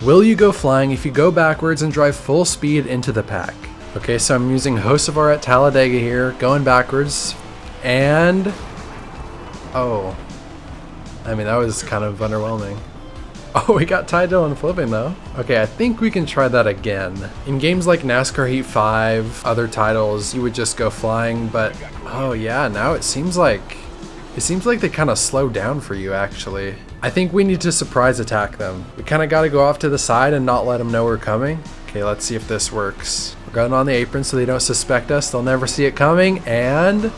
Will you go flying if you go backwards and drive full speed into the pack? Okay, so I'm using Hocevar at Talladega here, going backwards, and oh, I mean, that was kind of underwhelming. Oh, we got Ty Dillon flipping though. Okay, I think we can try that again. In games like NASCAR Heat 5, other titles, you would just go flying, but oh yeah, now it seems like they kind of slow down for you actually. I think we need to surprise attack them. We kind of got to go off to the side and not let them know we're coming. Okay, let's see if this works. We're going on the apron so they don't suspect us. They'll never see it coming, and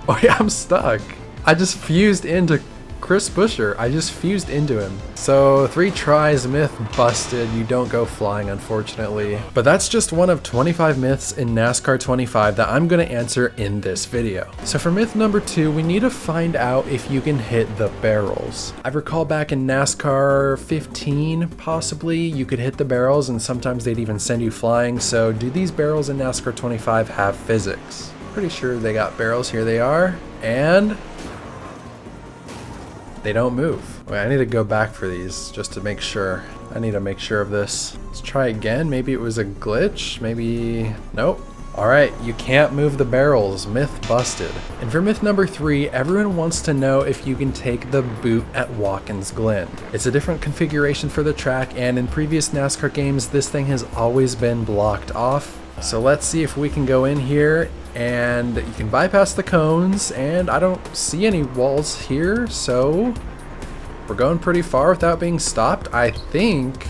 oh yeah, I'm stuck. I just fused into Chris Buescher. I just fused into him. So 3 tries, myth busted. You don't go flying, unfortunately. But that's just one of 25 myths in NASCAR 25 that I'm going to answer in this video. So for myth number 2, we need to find out if you can hit the barrels. I recall back in NASCAR 15, possibly, you could hit the barrels and sometimes they'd even send you flying. So do these barrels in NASCAR 25 have physics? Pretty sure they got barrels. Here they are. And they don't move. Wait, I need to go back for these just to make sure. I need to make sure of this. Let's try again. Maybe it was a glitch. Maybe, nope. All right, you can't move the barrels. Myth busted. And for myth number 3, everyone wants to know if you can take the boot at Watkins Glen. It's a different configuration for the track, and in previous NASCAR games, this thing has always been blocked off. So let's see if we can go in here, and you can bypass the cones, and I don't see any walls here, so we're going pretty far without being stopped. I think,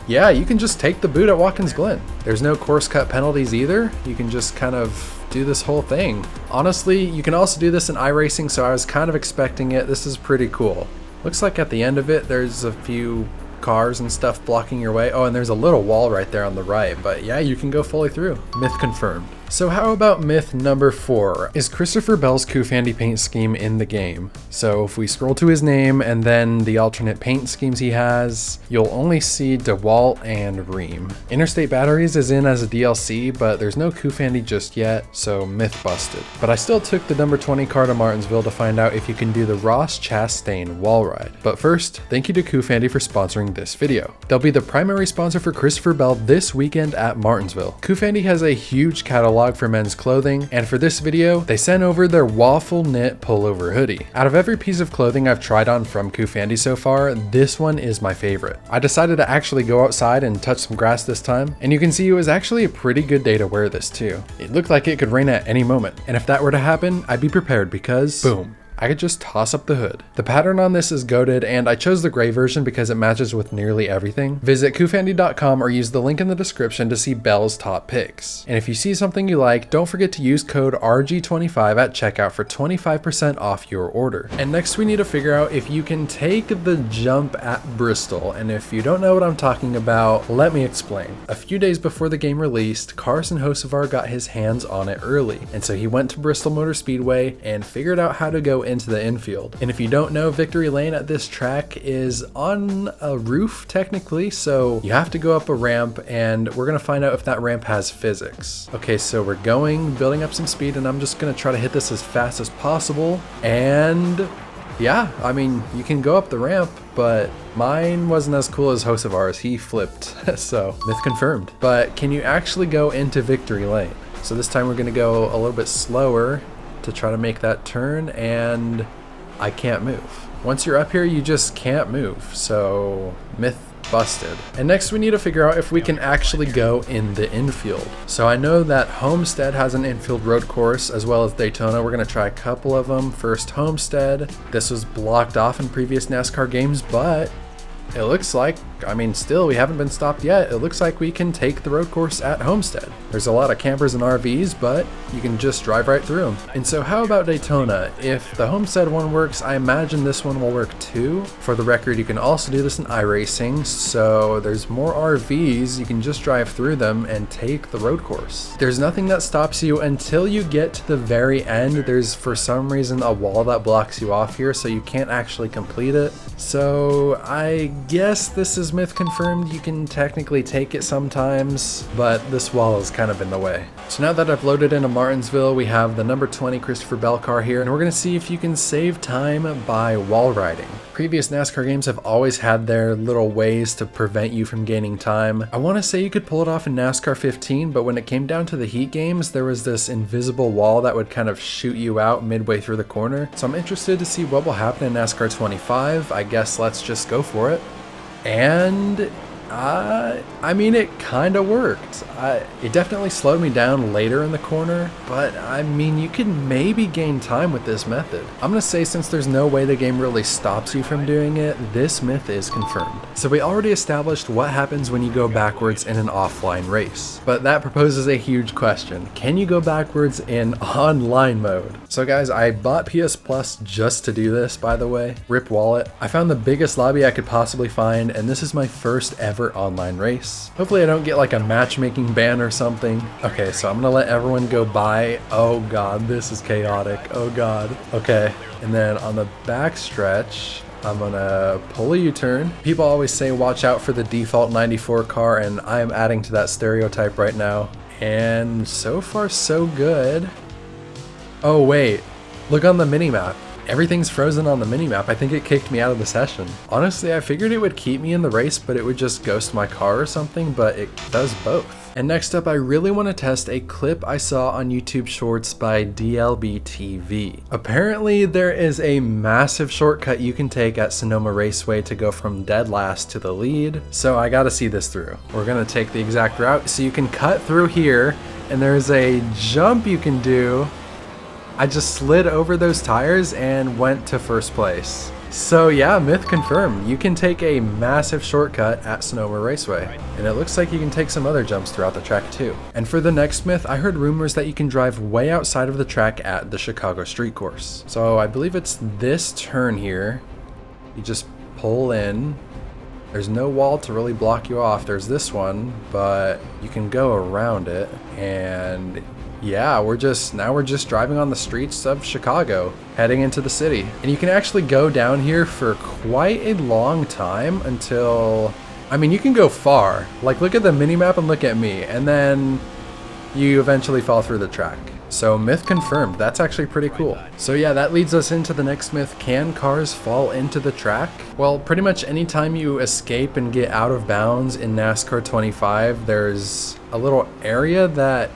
yeah, you can just take the boot at Watkins Glen. There's no course cut penalties either. You can just kind of do this whole thing. Honestly, you can also do this in iRacing, so I was kind of expecting it. This is pretty cool. Looks like at the end of it, there's a few cars and stuff blocking your way. Oh, and there's a little wall right there on the right, but yeah, you can go fully through. Myth confirmed. So how about myth number 4? Is Christopher Bell's Kufandy paint scheme in the game? So if we scroll to his name and then the alternate paint schemes he has, you'll only see DeWalt and Ream. Interstate Batteries is in as a DLC, but there's no Kufandy just yet, so myth busted. But I still took the number 20 car to Martinsville to find out if you can do the Ross Chastain wall ride. But first, thank you to Kufandy for sponsoring this video. They'll be the primary sponsor for Christopher Bell this weekend at Martinsville. Kufandy has a huge catalog for men's clothing, and for this video, they sent over their waffle knit pullover hoodie. Out of every piece of clothing I've tried on from Kufandy so far, this one is my favorite. I decided to actually go outside and touch some grass this time, and you can see it was actually a pretty good day to wear this too. It looked like it could rain at any moment, and if that were to happen, I'd be prepared because boom, I could just toss up the hood. The pattern on this is goated, and I chose the gray version because it matches with nearly everything. Visit COOFANDY.com or use the link in the description to see Bell's top picks. And if you see something you like, don't forget to use code RG25 at checkout for 25% off your order. And next we need to figure out if you can take the jump at Bristol, and if you don't know what I'm talking about, let me explain. A few days before the game released, Carson Hocevar got his hands on it early, and so he went to Bristol Motor Speedway and figured out how to go into the infield. And if you don't know, Victory Lane at this track is on a roof technically, so you have to go up a ramp, and we're gonna find out if that ramp has physics. Okay, so we're building up some speed, and I'm just gonna try to hit this as fast as possible. And yeah, I mean, you can go up the ramp, but mine wasn't as cool as Hocevar's. He flipped, so myth confirmed. But can you actually go into Victory Lane? So this time we're gonna go a little bit slower to try to make that turn, and I can't move. Once you're up here, you just can't move, so myth busted. And next we need to figure out if we can actually go in the infield. So I know that Homestead has an infield road course as well as Daytona. We're gonna try a couple of them. First, Homestead. This was blocked off in previous NASCAR games, but it looks like, I mean, still, we haven't been stopped yet. It looks like we can take the road course at Homestead. There's a lot of campers and RVs, but you can just drive right through them. And so how about Daytona? If the Homestead one works, I imagine this one will work too. For the record, you can also do this in iRacing, so there's more RVs. You can just drive through them and take the road course. There's nothing that stops you until you get to the very end. There's, for some reason, a wall that blocks you off here, so you can't actually complete it. So I guess this is myth confirmed. You can technically take it sometimes, but this wall is kind of in the way. So now that I've loaded into Martinsville, we have the number 20 Christopher Bell car here, and we're gonna see if you can save time by wall riding. Previous NASCAR games have always had their little ways to prevent you from gaining time. I want to say you could pull it off in NASCAR 15, but when it came down to the heat games, there was this invisible wall that would kind of shoot you out midway through the corner. So I'm interested to see what will happen in NASCAR 25. I guess let's just go for it. And I mean, it kind of worked. It definitely slowed me down later in the corner, but I mean, you can maybe gain time with this method. I'm gonna say, since there's no way the game really stops you from doing it, this myth is confirmed. So we already established what happens when you go backwards in an offline race, but that proposes a huge question. Can you go backwards in online mode? So guys, I bought PS Plus just to do this, by the way. Rip wallet. I found the biggest lobby I could possibly find, and this is my first ever online race. Hopefully I don't get like a matchmaking ban or something. Okay, so I'm gonna let everyone go by. Oh god, this is chaotic. Oh god. Okay, and then on the back stretch, I'm gonna pull a U-turn. People always say watch out for the default 94 car, and I am adding to that stereotype right now. And so far so good. Oh wait, look on the minimap. Everything's frozen on the minimap. I think it kicked me out of the session. Honestly, I figured it would keep me in the race, but it would just ghost my car or something, but it does both. And next up, I really want to test a clip I saw on YouTube Shorts by DLBTV. Apparently, there is a massive shortcut you can take at Sonoma Raceway to go from dead last to the lead, so I gotta see this through. We're gonna take the exact route, so you can cut through here, and there's a jump you can do. I just slid over those tires and went to first place. So yeah, myth confirmed. You can take a massive shortcut at Sonoma Raceway. And it looks like you can take some other jumps throughout the track too. And for the next myth, I heard rumors that you can drive way outside of the track at the Chicago Street Course. So I believe it's this turn here. You just pull in. There's no wall to really block you off. There's this one, but you can go around it. And yeah, we're just driving on the streets of Chicago, heading into the city. And you can actually go down here for quite a long time until, I mean, you can go far. Like, look at the minimap and look at me, and then you eventually fall through the track. So myth confirmed. That's actually pretty cool. So yeah, that leads us into the next myth. Can cars fall into the track? Well, pretty much anytime you escape and get out of bounds in NASCAR 25, there's a little area that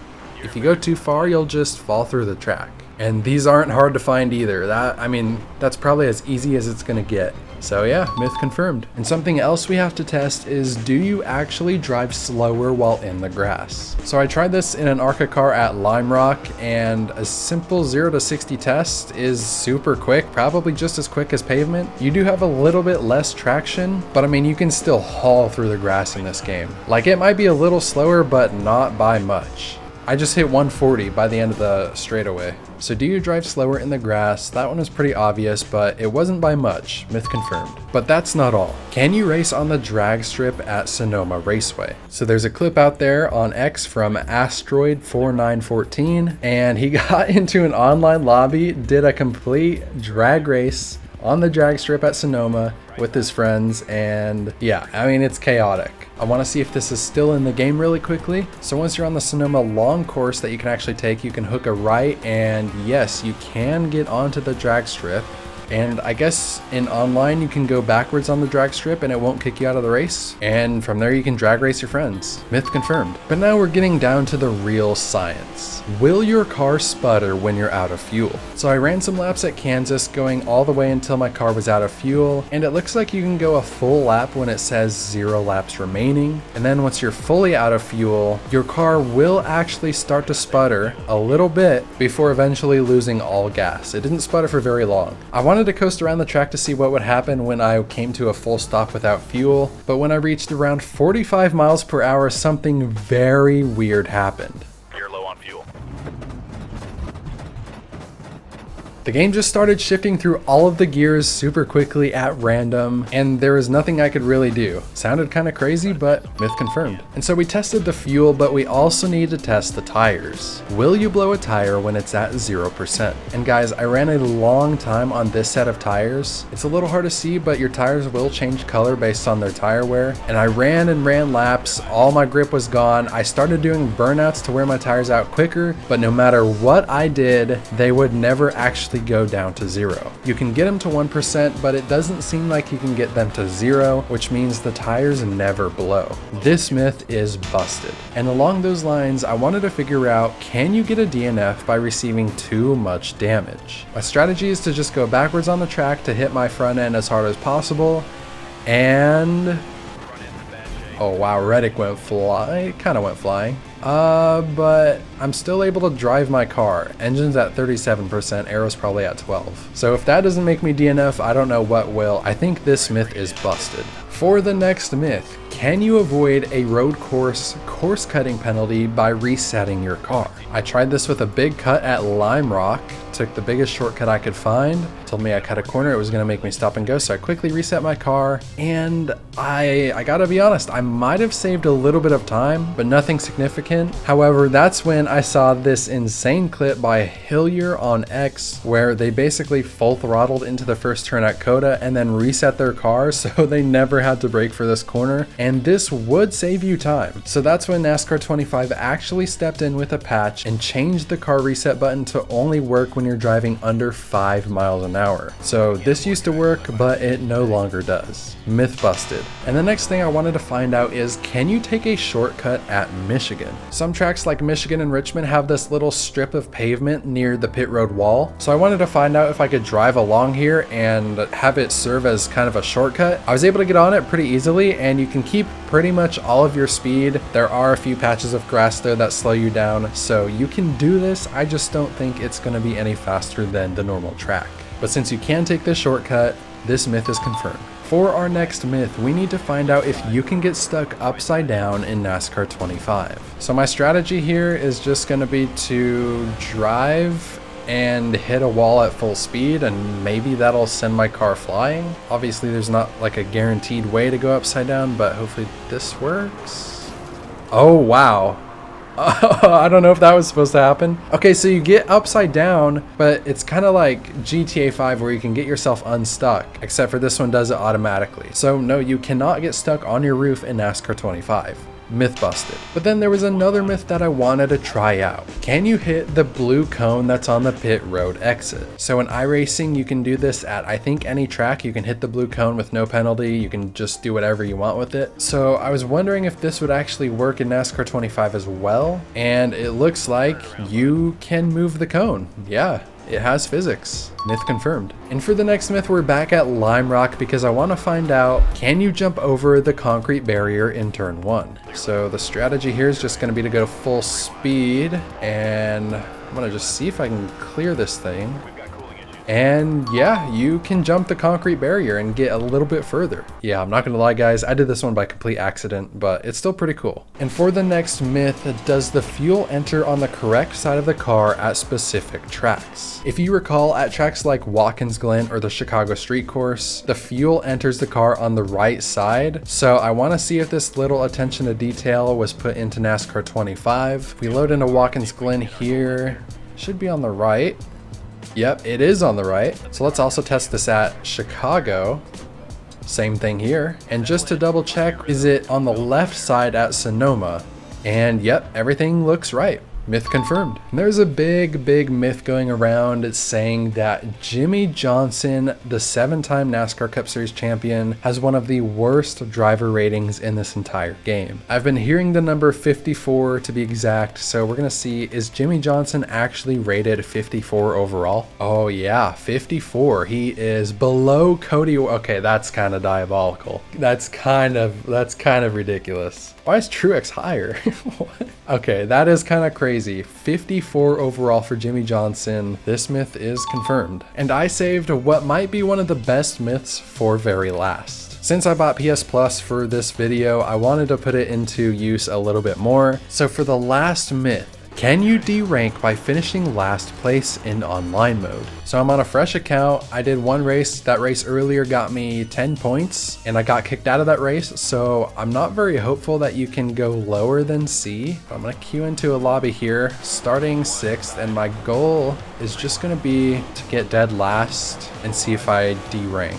if you go too far, you'll just fall through the track. And these aren't hard to find either. I mean, that's probably as easy as it's gonna get. So yeah, myth confirmed. And something else we have to test is, do you actually drive slower while in the grass? So I tried this in an ARCA car at Lime Rock, and a simple 0 to 60 test is super quick, probably just as quick as pavement. You do have a little bit less traction, but I mean, you can still haul through the grass in this game. Like, it might be a little slower, but not by much. I just hit 140 by the end of the straightaway. So do you drive slower in the grass? That one is pretty obvious, but it wasn't by much. Myth confirmed. But that's not all. Can you race on the drag strip at Sonoma Raceway? So there's a clip out there on X from Asteroid4914, and he got into an online lobby, did a complete drag race on the drag strip at Sonoma with his friends, and yeah, I mean, it's chaotic. I want to see if this is still in the game really quickly. So once you're on the Sonoma long course that you can actually take, you can hook a right, and yes, you can get onto the drag strip. And I guess in online you can go backwards on the drag strip and it won't kick you out of the race. And from there you can drag race your friends. Myth confirmed. But now we're getting down to the real science. Will your car sputter when you're out of fuel? So I ran some laps at Kansas, going all the way until my car was out of fuel. And it looks like you can go a full lap when it says 0 laps remaining. And then once you're fully out of fuel, your car will actually start to sputter a little bit before eventually losing all gas. It didn't sputter for very long. I wanted to coast around the track to see what would happen when I came to a full stop without fuel, but when I reached around 45 miles per hour, something very weird happened. You're low on fuel. The game just started shifting through all of the gears super quickly at random, and there was nothing I could really do. Sounded kind of crazy, but myth confirmed. And so we tested the fuel, but we also need to test the tires. Will you blow a tire when it's at 0%? And guys, I ran a long time on this set of tires. It's a little hard to see, but your tires will change color based on their tire wear. And I ran and ran laps, all my grip was gone. I started doing burnouts to wear my tires out quicker, but no matter what I did, they would never actually actually go down to 0. You can get them to 1%, but it doesn't seem like you can get them to 0, which means the tires never blow. This myth is busted. And along those lines, I wanted to figure out, can you get a DNF by receiving too much damage? My strategy is to just go backwards on the track to hit my front end as hard as possible, and oh wow, Reddick went kind of went flying. But I'm still able to drive my car. Engine's at 37%, aero's probably at 12. So if that doesn't make me DNF, I don't know what will. I think this myth is busted. For the next myth, can you avoid a road course cutting penalty by resetting your car? I tried this with a big cut at Lime Rock, took the biggest shortcut I could find, told me I cut a corner, it was gonna make me stop and go, so I quickly reset my car, and I gotta be honest, I might have saved a little bit of time, but nothing significant. However, that's when I saw this insane clip by Hillier on X, where they basically full throttled into the first turn at Coda and then reset their car, so they never had to brake for this corner, and this would save you time. So that's when NASCAR 25 actually stepped in with a patch and changed the car reset button to only work when you're driving under 5 miles an hour. So this used to work, but it no longer does. Myth busted. And the next thing I wanted to find out is, can you take a shortcut at Michigan? Some tracks like Michigan and Richmond have this little strip of pavement near the pit road wall. So I wanted to find out if I could drive along here and have it serve as kind of a shortcut. I was able to get on it pretty easily, and you can keep pretty much all of your speed. There are a few patches of grass there that slow you down, so you can do this. I just don't think it's going to be any faster than the normal track. But since you can take this shortcut, this myth is confirmed. For our next myth, we need to find out if you can get stuck upside down in NASCAR 25. So my strategy here is just going to be to drive and hit a wall at full speed, and maybe that'll send my car flying. Obviously there's not like a guaranteed way to go upside down, but hopefully this works. Oh wow. I don't know if that was supposed to happen. Okay, so you get upside down, but it's kind of like GTA 5 where you can get yourself unstuck, except for this one does it automatically. So no, you cannot get stuck on your roof in NASCAR 25. Myth busted. But then there was another myth that I wanted to try out. Can you hit the blue cone that's on the pit road exit? So in iRacing, you can do this at, I think, any track. You can hit the blue cone with no penalty. You can just do whatever you want with it. So I was wondering if this would actually work in NASCAR 25 as well. And it looks like you can move the cone. Yeah. It has physics. Myth confirmed. And for the next myth, we're back at Lime Rock because I want to find out, can you jump over the concrete barrier in turn 1? So the strategy here is just going to be to go full speed, and I'm going to just see if I can clear this thing. And yeah, you can jump the concrete barrier and get a little bit further. Yeah, I'm not gonna lie guys, I did this one by complete accident, but it's still pretty cool. And for the next myth, does the fuel enter on the correct side of the car at specific tracks? If you recall, at tracks like Watkins Glen or the Chicago Street Course, the fuel enters the car on the right side. So I wanna see if this little attention to detail was put into NASCAR 25. If we load into Watkins Glen here, should be on the right. Yep, it is on the right. So let's also test this at Chicago. Same thing here. And just to double check, is it on the left side at Sonoma? And yep, everything looks right. Myth confirmed. And there's a big myth going around saying that Jimmie Johnson, the 7-time NASCAR Cup Series champion, has one of the worst driver ratings in this entire game. I've been hearing the number 54 to be exact, so we're gonna see, is Jimmie Johnson actually rated 54 overall? Oh yeah, 54. He is below Cody. Okay, that's kind of diabolical. That's kind of ridiculous. Why is Truex higher? What? Okay, that is kind of crazy. 54 overall for Jimmie Johnson. This myth is confirmed. And I saved what might be one of the best myths for very last. Since I bought PS Plus for this video, I wanted to put it into use a little bit more. So for the last myth, can you derank by finishing last place in online mode? So I'm on a fresh account. I did one race. That race earlier got me 10 points and I got kicked out of that race. So I'm not very hopeful that you can go lower than C. I'm gonna queue into a lobby here, starting 6th, and my goal is just gonna be to get dead last and see if I derank.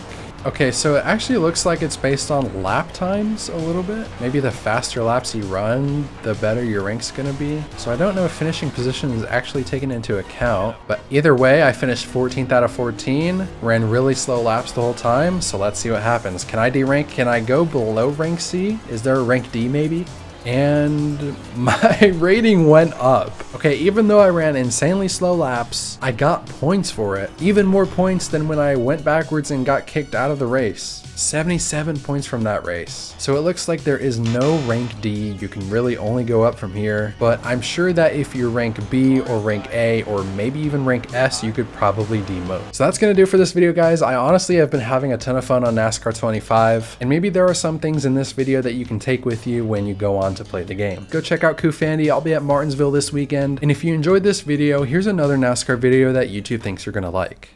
Okay, so it actually looks like it's based on lap times a little bit. Maybe the faster laps you run, the better your rank's gonna be. So I don't know if finishing position is actually taken into account, but either way, I finished 14th out of 14, ran really slow laps the whole time, so let's see what happens. Can I derank? Can I go below rank C? Is there a rank D maybe? And my rating went up. Okay, even though I ran insanely slow laps, I got points for it. Even more points than when I went backwards and got kicked out of the race. 77 points from that race. So it looks like there is no rank D. You can really only go up from here, but I'm sure that if you're rank B or rank A or maybe even rank S, you could probably demote. So that's gonna do for this video, guys. I honestly have been having a ton of fun on NASCAR 25, and maybe there are some things in this video that you can take with you when you go on to play the game. Go check out Kufandy. I'll be at Martinsville this weekend, and if you enjoyed this video, here's another NASCAR video that YouTube thinks you're gonna like.